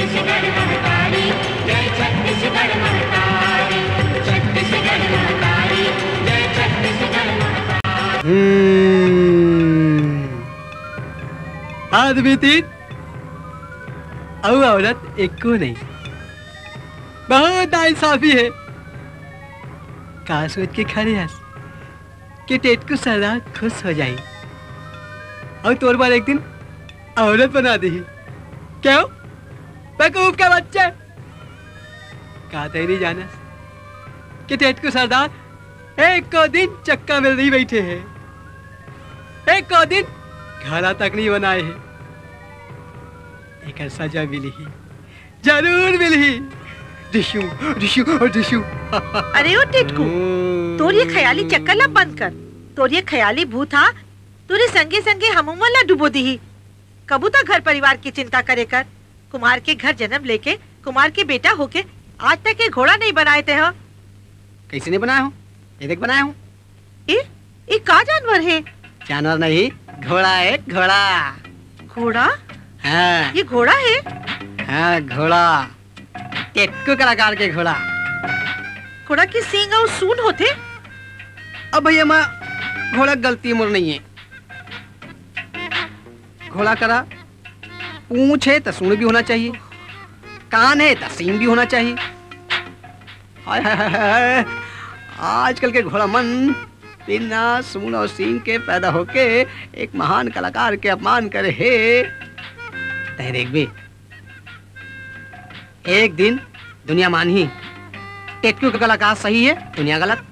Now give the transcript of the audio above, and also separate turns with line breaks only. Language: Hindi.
छत्तीसगढ़ महतारी, जय छत्तीसगढ़ महतारी, छत्तीसगढ़ महतारी, जय छत्तीसगढ़ महतारी।
आदमी तीन और औरत एक को नहीं, बहुत नाइंसाफी है। का सोच के खड़े हंस कि टेटकू सरदार खुश हो जाए और तोर बार एक दिन औरत बना दी। क्यों? बेवकूफ का बच्चा का नहीं जाना कि टेटकू सरदार एक को दिन चक्का मिल नहीं बैठे हैं, एक को दिन घड़ा तक नहीं बनाए हैं। एक सजा मिली ही, जरूर मिली ही। डिशू डिशू और डिशू।
अरे ओ टिटकू, तोर ये ख्याली चक्कर ला बंद कर। तोर ये ख्याली भूत हा तोरे संगे संगे हमूमन ला डुबो दी। कबू तक घर परिवार की चिंता करे कर। कुमार के घर जन्म लेके कुमार के बेटा होके आज तक ये घोड़ा नहीं बनाए थे। हो
कैसे नहीं बनाया हूँ? ये देख बनाया हूँ।
ये का जानवर है?
जानवर नहीं, घोड़ा है, घोड़ा।
घोड़ा?
हाँ।
ये घोड़ा है?
हाँ, घोड़ा। टेटकू कलाकार के घोड़ा।
घोड़ा की सींग और सूंड होते?
अब भैया माँ घोड़ा गलती मोर नहीं है। घोड़ा करा पूंछ है तो सूंड भी होना चाहिए, कान है तो सींग भी होना चाहिए। हाय हाय हाय हाय, आजकल के घोड़ा मन बिना सूंड और सींग के पैदा होके एक महान कलाकार के अपमान करे है। देख भी, एक दिन दुनिया मानी टेटकू का कलाकार सही है, दुनिया गलत।